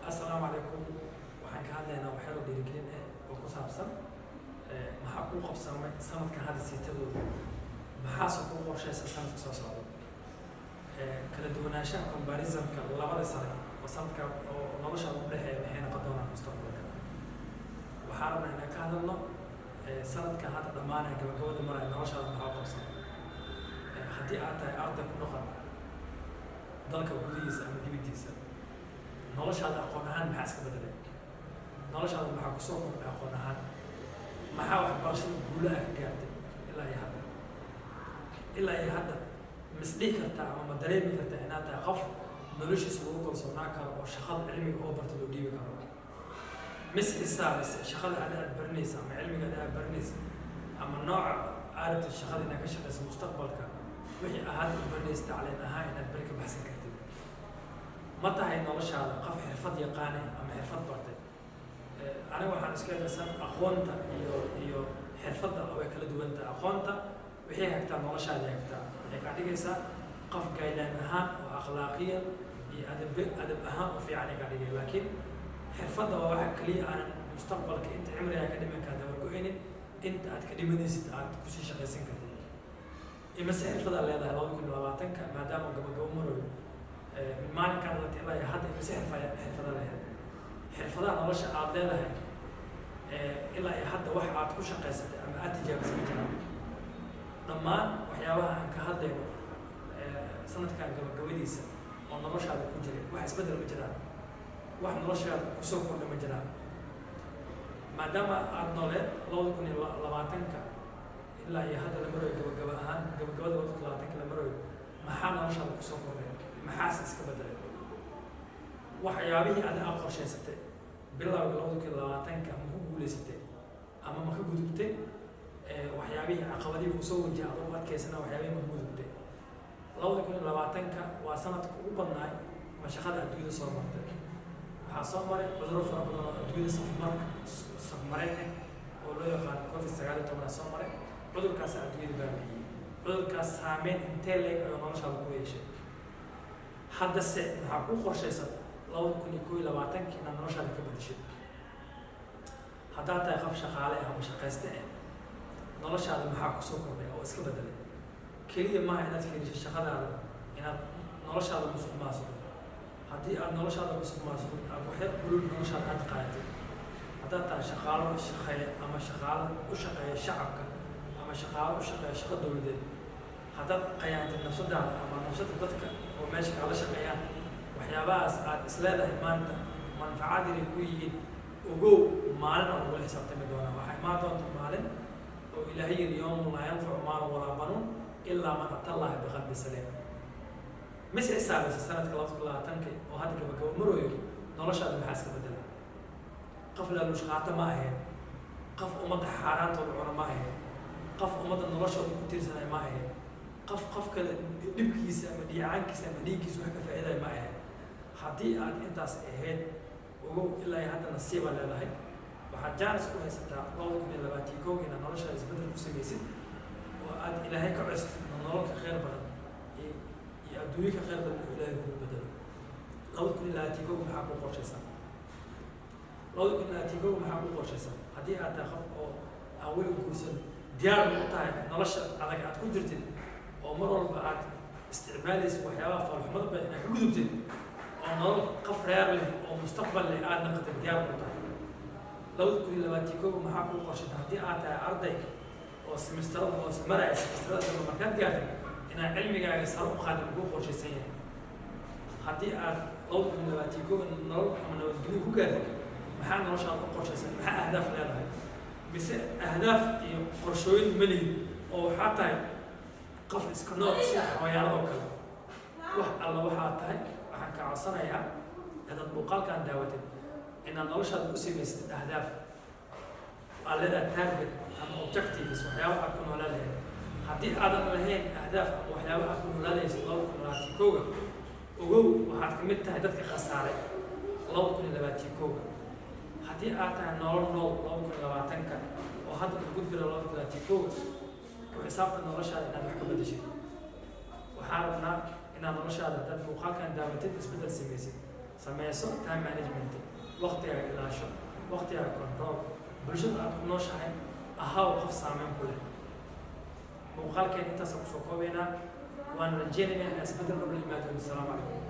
السلام عليكم. waxaan ka hadlaynaa waxyaalo dhiirigelin ah oo ku saabsan maxaa ku qabsamay sanadkan hadda siitadooda maxaase ku qorshaysan sanadka soo socda kala duwanaanshaha comparison-ka labada sano oo sanadka oo nolosha u dhexeeya maxay noqon doonaan mustaqbalka waxaan rabnaa inaan ka hadalno sanadkan hadda dhammaanaya gabagabada maraya noloshaada maxaa u qabsamay haddii aad tahay arday ku noqon dalka gudihiisa ama dibaddiisa noloshaada aqoon ahaan maxaa iska bedelay noloshaada maxaa kusoo kordhay aqoon ahaan maxaa waxbarashada guulaha ka gaartay ilaa iyo hadda misdhihi kartaa ama ma dareemi kartaa inaad tahay qof noloshiisa lagu kalsoonaan karo oo shaqada cilmiga oo barta loo dhiibi karo mis xisaabisa shaqada aad baranaysa ama cilmiga aad baranaysa ama nooca aarabta shaqada inaad ka shaqaysa mustaqbalka wixii ahaad u baranaysa tacliin ahaan inaad bari ka baxsan kartid ma tahay noloshaada qof xirfad yaqaane ama xirfad bartay aniga waxaan iska eedaysan aqoonta iyo xirfadda way kala duwan tahay aqoonta wixii hagtaa noloshaada hagtaa waxay kaa dhigaysaa qof gaydaan ahaan oo akhlaaqiyan iyo adab ahaan u fiican ay kaa dhigay laakiin xirfadda waa waxa keliya aanan mustaqbalka inta cimrigaa ka dhiman kaa dabargo-aynin inta aad ka dhimanaysid aad kusii shaqaysan kartid imase xirfadaa leedahay 2020-ka maadaama gabagabo marayo من مالك كان التي الله يهدي مسيح حرفة الله حرفة nolosha aad leedahay ilaa ay hadda wax aad ku shaqaysatay ama aad tijaabisay jiraan dhammaan waxyaabaha aan ka hadlayno sanadkan gabagabadiisa oo noloshaada ku jiray wax isbedel ma jiraan wax noloshaada kusoo kordhay ma jiraan maadaama aad nooleed 2020-ka ilaa iyo hadda la marayo gabagabada 2020-ka la marayo maxaa noloshaada kusoo kordhay maxaas iska bedelay waxyaabihii aad qorshaysatay bilowga 2020-ka ma ku guuleysatay ama ma ka gudubtay waxyaabihii caqabadii ku soo wajah aad u adkaysana waxyaabihii ma gudubtay 2020-ka waa sanadka ugu badnaay mashaqada adduunyada soo martay waxaa soo maray cudurro fara badan oo adduunyada safmareen oo loo yaqaano COVID-19 soo maray cudurkaas adduunyada baabi'iyey cudurkaas saameyn intee leeg ayuu noloshaada ku yeeshay hadda se maxaa ku qorshaysan 2021 inaad noloshaada ka bedeshay haddaad tahay qof shaqaale ama shaqayste noloshaada maxaa kusoo kordhay oo iska bedelay keliya maaha inaad fiiriso shaqadaada inaad noloshaada musuqmaasuqdo haddii aad noloshaada musuqmaasuqdo aad waxyar kulul noloshaada aad qaadatay haddaad tahay shaqaalo shaqeeya ama shaqaalo u shaqeeya shacabka ama shaqaalo u shaqeeya shaqo dowladeed haddaad qayaantay nafsadaada ama nafsada dadka oo meesha kala shaqeeyaan waxyaabahaas aad isleedahay maanta manfacad inay ku yihiin ogow maalin oo lagula xisaabtami doonaa waxaa imaan doonta maalin oo ilaahay yidhi yawmun laa yanfacu maalun walaa banuun ilaa man ata allaha biqalbi saliim mis xisaabaysa sanadka 2020-ka oo hadda gabagabo marooyo noloshaada maxaa iska bedela qof laaluushqaata ma ahayn qof ummadda xaaraantooda cuna ma ahayn qof ummadda noloshooda ku tiirsanay ma ahayn qof kale dhibkiisa ama dhiicaankiisa ama dhiiggiisa wax ka faa'iiday ma ahayn haddii aad intaas ahayd ogow ilaa iyo hadda nasiiba leedahay waxaad jaanis ku haysataa 2021 inaad noloshaada isbedel ku samaysid oo aad ilaahay ka costid nololka khayr badan iyo adduunyo ka khayr badan oo ilaahay kugu bedelo 2021 maxaa ku qorshaysan 2021 maxaa ku qorshaysan haddii aad tahay qof oo aan weli guursan diyaar u tahay nolosha adag aad ku jirtid oo mar walba aad isticmaalaysa waxyaabaha falxumada badan inaad ka gudubtid oo nolol qof reer leh oo mustaqbal leh aad naqatid diyaar u tahay 2021 maxaa ku qorshaysan haddii aad tahay arday oo semesterada hoose maraya semesterada markaad gaartay inaad cilmigaaga sare u qaadid ugu qorshaysan yahay haddii aad 2021 nolol ama nabadgelyo ku gaartid maxaa noloshaada u qorshaysan maxaa ahdaaf leedahay mise ahdaaf iyo qorshooyin malihid oo waxaa tahay qof iska nool sida xawayaanadoo kale wax alla waxaa tahay waxaan kaa codsanayaa inaad muuqaalkaan daawatid inaad noloshaada u samaysatid ahdaaf aad leedahay target ama objectives waxyaaba aad ku noolaa lahayd haddii aadan lahayn ahdaaf ama waxyaaba aad ku noolaanaysid 2021 ogow waxaad ka mid tahay dadka khasaaray 2021 haddii aad tahay nolol nool 2020-ka oo hadda ku gudbira 2021 وحسابك النرشة إن أنا حكم بدي شيء وحاربنا إن النرشة هذا muuqaalkan daawateed isbedel sameysay sameyso time management waqtiga ilaasho waqtiga control bulshada aad ku nooshahay ahaa qof saameyn ku leh muuqaalkeen intaas ku soo koobaynaa waan rajeynayaa in isbedel dhab la yimaado. Assalaamu calaykum.